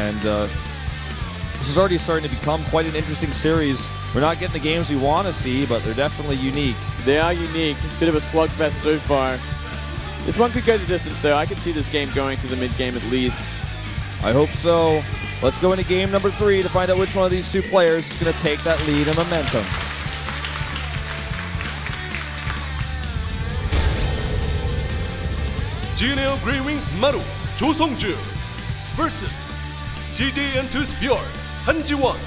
and this is already starting to become quite an interesting series. We're not getting the games we want to see, but they're definitely unique. They are unique. Bit of a slugfest so far. This one could go the distance, though. I could see this game going to the mid-game at least. I hope so. Let's go into game number 3 to find out which one of these two players is going to take that lead and momentum. GNL Grey Wings Maru, 조성주 vs CJ&2's ByuL, 한지원.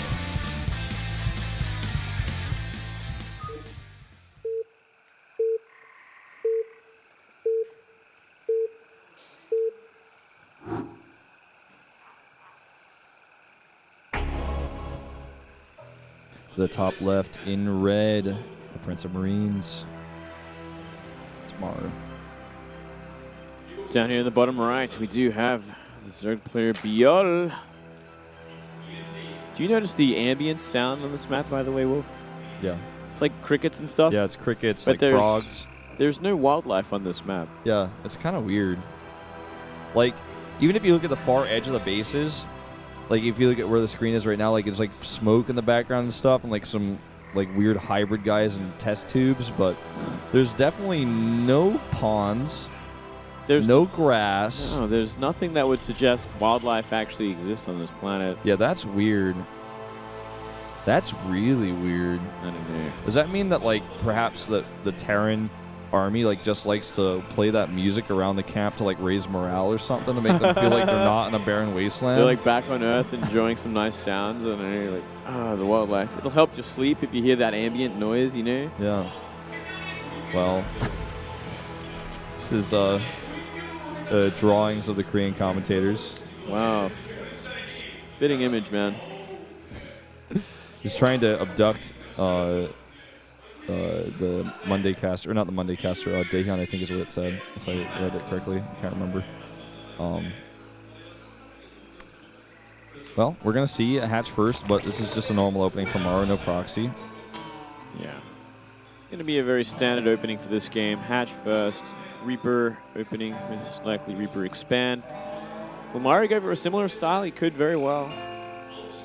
To the top left in red, the Prince of Marines. It's Maru. Down here in the bottom right, we do have the Zerg player ByuL. Do you notice the ambient sound on this map, by the way, Wolf? Yeah. It's like crickets and stuff. Yeah, it's crickets, but like frogs. There's no wildlife on this map. Yeah, it's kind of weird. Like, even if you look at the far edge of the bases, like if you look at where the screen is right now, like it's like smoke in the background and stuff, and like some like weird hybrid guys in test tubes, but there's definitely no ponds. There's no grass. No, there's nothing that would suggest wildlife actually exists on this planet. Yeah, that's weird. That's really weird. I don't know. Does that mean that like perhaps the Terran army like just likes to play that music around the camp to like raise morale or something, to make them feel like they're not in a barren wasteland? They're like back on Earth enjoying some nice sounds, and then you're like, ah, the wildlife. It'll help you sleep if you hear that ambient noise, you know? Yeah. Well, this is drawings of the Korean commentators. Wow. Spitting image, man. He's trying to abduct the Monday caster, or not the Monday caster, Daehyun, I think is what it said, if I read it correctly. I can't remember. Well, we're going to see a hatch first, but this is just a normal opening for Maru, no proxy. Yeah. Going to be a very standard opening for this game. Hatch first, Reaper opening, most likely Reaper expand. Will Maru go for a similar style? He could very well.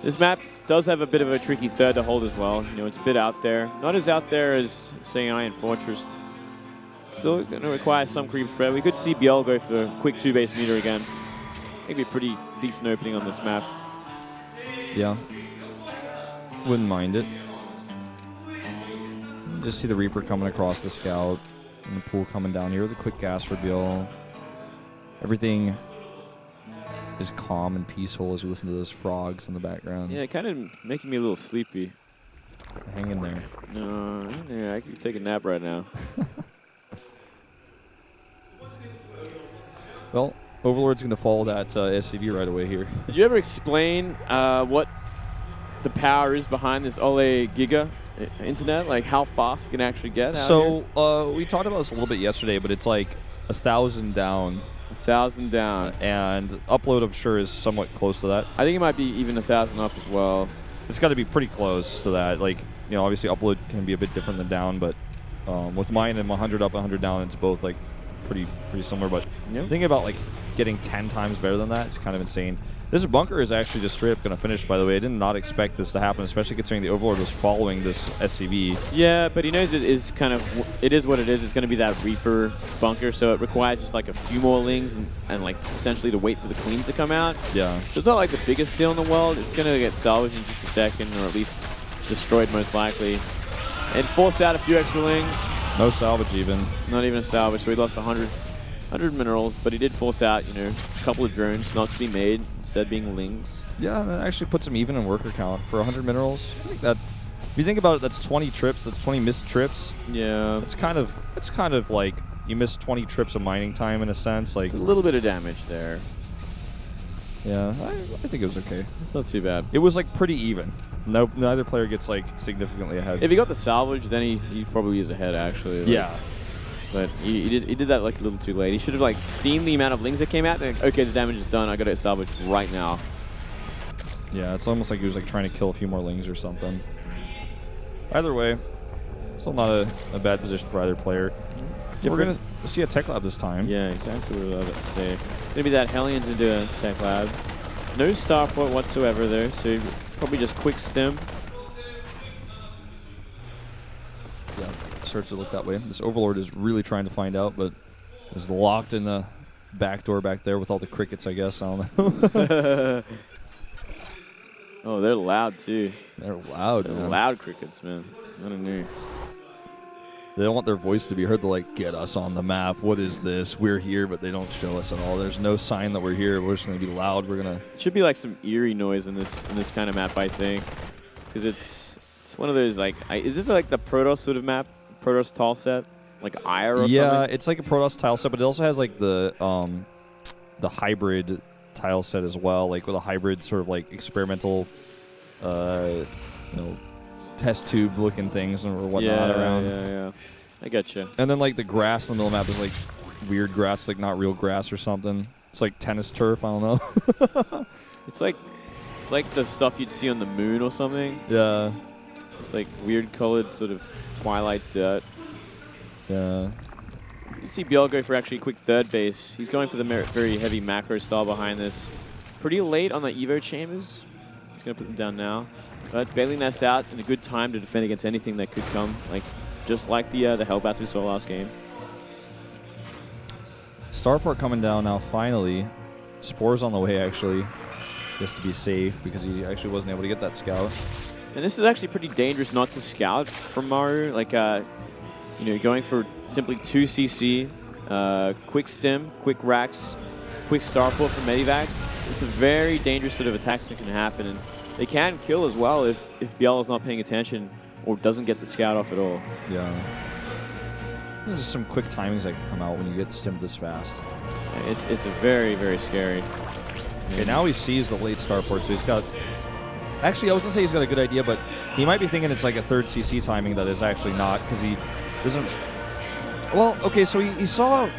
This map does have a bit of a tricky third to hold as well. You know, it's a bit out there. Not as out there as, say, Iron Fortress. Still going to require some creep spread. We could see ByuL go for a quick 2-base meter again. Maybe a pretty decent opening on this map. Yeah. Wouldn't mind it. Just see the Reaper coming across the scout and the pool coming down here with a quick gas for ByuL. Everything is calm and peaceful as we listen to those frogs in the background. Yeah, kind of making me a little sleepy. Hang in there. No, yeah, I could take a nap right now. Well, Overlord's going to follow that SCV right away here. Did you ever explain what the power is behind this Ole Giga internet? Like how fast it can actually get out So we talked about this a little bit yesterday, but it's like 1,000 down. 1,000 down. And upload, I'm sure, is somewhat close to that. I think it might be even 1,000 up as well. It's got to be pretty close to that. Like, you know, obviously upload can be a bit different than down, but with mine and 100 up, 100 down, it's both like pretty similar. But thinking about like getting 10 times better than that, it's kind of insane. This bunker is actually just straight up going to finish, by the way. I did not expect this to happen, especially considering the Overlord was following this SCV. Yeah, but he knows it is kind of, it is what it is. It's going to be that Reaper bunker, so it requires just like a few more lings and like essentially to wait for the queens to come out. Yeah. So it's not like the biggest deal in the world. It's going to get salvaged in just a second, or at least destroyed most likely. And forced out a few extra lings. No salvage even. Not even a salvage, so he lost 100 minerals, but he did force out, you know, a couple of drones not to be made, instead being lings. Yeah, that actually puts him even in worker count for 100 minerals. I think that, if you think about it, that's 20 trips. That's 20 missed trips. Yeah. It's kind of like you missed 20 trips of mining time in a sense. Like it's a little bit of damage there. Yeah, I think it was okay. It's not too bad. It was like pretty even. Neither player gets like significantly ahead. If he got the salvage, then he probably is ahead actually. Like, yeah. But he did that like a little too late. He should have like seen the amount of lings that came out and like, okay, the damage is done. I got it salvaged right now. Yeah, it's almost like he was like trying to kill a few more lings or something. Either way, still not a bad position for either player. Yeah, we're gonna see a tech lab this time. Yeah, exactly what I was about to say. It's gonna be that Hellions into a tech lab. No starport whatsoever there, so probably just quick stim. Yeah, starts to look that way. This Overlord is really trying to find out, but is locked in the back door back there with all the crickets, I guess. I don't know. Oh, they're loud too. They're loud, They're man. loud crickets, man. I don't know. They don't want their voice to be heard to, like, get us on the map. What is this? We're here, but they don't show us at all. There's no sign that we're here. We're just going to be loud. We're going to... It should be like some eerie noise in this kind of map, I think. Because it's one of those, like... is this like the Protoss sort of map? Protoss tile set? Like Ire or something? Yeah, it's like a Protoss tile set, but it also has, like, the hybrid tile set as well, like with a hybrid sort of like experimental, test tube looking things or whatnot around. Yeah. I getcha. And then like the grass in the middle of the map is like weird grass, like not real grass or something. It's like tennis turf. I don't know. It's like the stuff you'd see on the moon or something. Yeah. It's like weird colored sort of twilight dirt. Yeah. You see ByuL go for actually a quick third base. He's going for the very heavy macro style behind this. Pretty late on the Evo chambers. He's going to put them down now. But Bailey Nest out in a good time to defend against anything that could come, just like the Hellbats we saw last game. Starport coming down now finally. Spore's on the way actually, just to be safe because he actually wasn't able to get that scout. And this is actually pretty dangerous not to scout from Maru. Going for simply 2 CC, quick stim, quick racks, quick starport from Medivacs. It's a very dangerous sort of attacks that can happen, and they can kill as well if ByuL is not paying attention or doesn't get the scout off at all. Yeah. There's just some quick timings that can come out when you get stimmed this fast. It's a very, very scary. Okay, now he sees the late starport, so he's got... Actually, I was going to say he's got a good idea, but he might be thinking it's like a third CC timing that is actually not, because he doesn't... Well, okay, so he saw...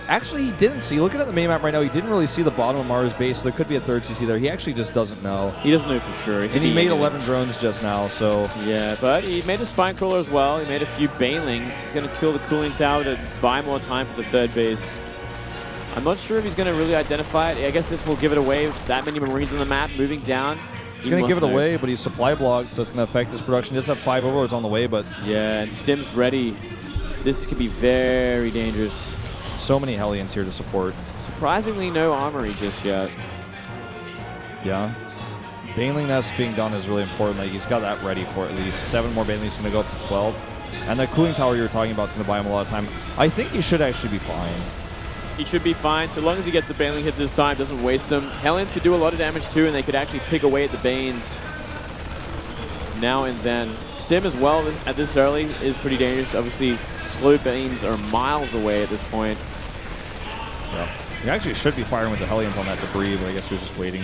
Actually, he didn't see. Looking at the minimap right now, he didn't really see the bottom of Maru's base, so there could be a third CC there. He actually just doesn't know. He doesn't know for sure. And he made 11 drones just now, so... Yeah, but he made a spine crawler as well. He made a few banelings. He's going to kill the cooling tower to buy more time for the third base. I'm not sure if he's going to really identify it. I guess this will give it away with that many Marines on the map moving down. He's going to give it away, but he's supply blocked, so it's going to affect his production. He does have 5 overlords on the way, but... Yeah, and Stim's ready. This could be very dangerous. So many Hellions here to support. Surprisingly, no armory just yet. Yeah. Baneling Nest being done is really important. Like, he's got that ready for at least 7 more Banelings, going to go up to 12. And the cooling tower you were talking about is going to buy him a lot of time. I think he should actually be fine. He should be fine, so long as he gets the Baneling hits this time, doesn't waste them. Hellions could do a lot of damage too, and they could actually pick away at the Banes now and then. Stim as well at this early is pretty dangerous. Obviously, slow Banes are miles away at this point. Yeah. He actually should be firing with the Hellions on that debris, but I guess he was just waiting.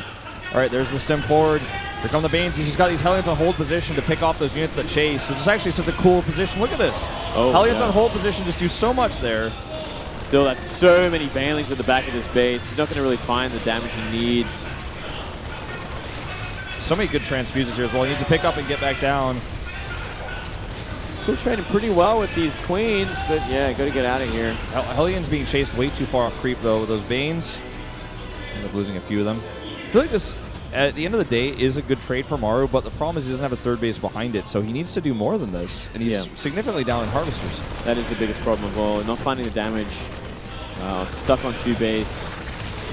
All right, there's the Stim forward. Here come the Banes. He's got these Hellions on hold position to pick off those units that chase. This is actually such a cool position. Look at this. Oh, Hellions yeah. on hold position just do so much there. Still, that's so many Banelings at the back of this base. He's not going to really find the damage he needs. So many good transfuses here as well. He needs to pick up and get back down. Still trading pretty well with these Queens, but yeah, got to get out of here. Hellions being chased way too far off creep, though, with those Banes. End up losing a few of them. I feel like this, at the end of the day, is a good trade for Maru, but the problem is he doesn't have a third base behind it, so he needs to do more than this. And he's significantly down in Harvesters. That is the biggest problem of all. Not finding the damage. Stuck on 2 base.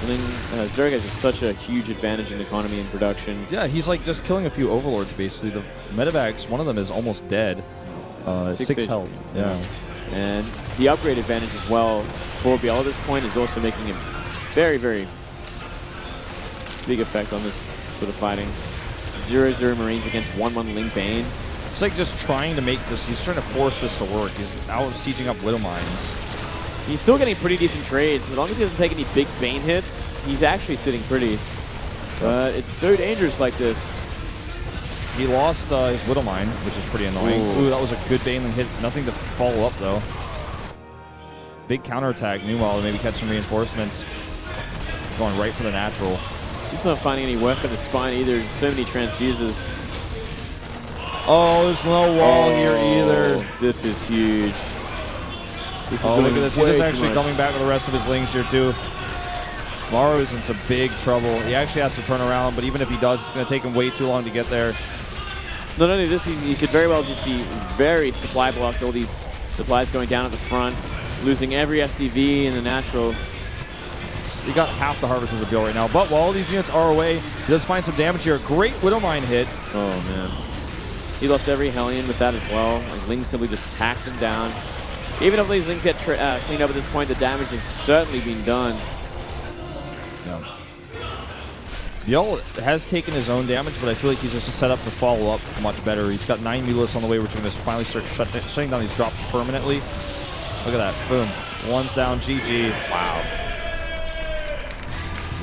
And then Zerg has just such a huge advantage in economy and production. Yeah, he's like just killing a few overlords, basically. The Medivacs, one of them is almost dead. 6 health. Yeah. And the upgrade advantage as well for ByuL at this point is also making a very, very big effect on this sort of fighting. 0-0 Marines against 1-1 Ling Bane. It's like just trying to make this, he's trying to force this to work. He's out sieging up Widow Mines. He's still getting pretty decent trades. As long as he doesn't take any big Bane hits, he's actually sitting pretty. But it's so dangerous like this. He lost his Widow Mine, which is pretty annoying. Ooh, that was a good Baneling hit. Nothing to follow up, though. Big counterattack. Meanwhile, maybe catch some reinforcements. Going right for the natural. He's not finding any work on the spine either. There's so many transfuses. Oh, there's no wall here either. This is huge. Look at this. He's just actually coming back with the rest of his Lings here, too. Maru's in some big trouble. He actually has to turn around, but even if he does, it's going to take him way too long to get there. Not only this, he could very well just be very supply blocked. All these supplies going down at the front, losing every SCV in the natural. He got half the harvesters of ByuL right now, but while all these units are away, he does find some damage here. Great Widow Mine hit. Oh, man. He lost every Hellion with that as well. Like, Ling simply just hacked him down. Even if these Lings get cleaned up at this point, the damage has certainly been done. Yeah. ByuL has taken his own damage, but I feel like he's just set up to follow up much better. He's got 9 Mutalisks on the way, which are going to finally start shutting down these drops permanently. Look at that. Boom. One's down. GG. Wow.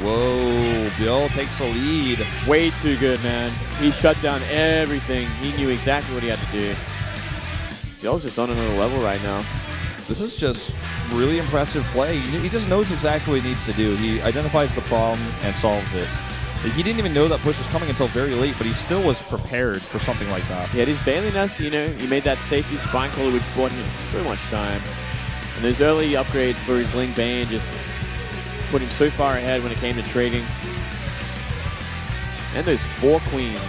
Whoa. ByuL takes the lead. Way too good, man. He shut down everything. He knew exactly what he had to do. ByuL's just on another level right now. This is just really impressive play. He just knows exactly what he needs to do. He identifies the problem and solves it. Like, he didn't even know that push was coming until very late, but he still was prepared for something like that. Yeah, his Bailey Nest, you know, he made that safety spine caller, which bought him so much time. And those early upgrades for his Ling Bane just put him so far ahead when it came to trading. And those 4 queens.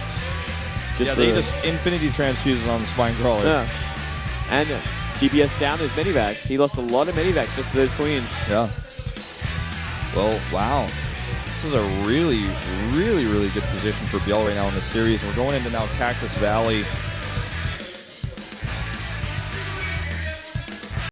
Just they just infinity transfuses on the spine crawler. Yeah. And DPS down those medivacs. He lost a lot of medivacs just to those queens. Yeah. Well, wow. This is a really, really, really good position for ByuL right now in the series. We're going into now Cactus Valley.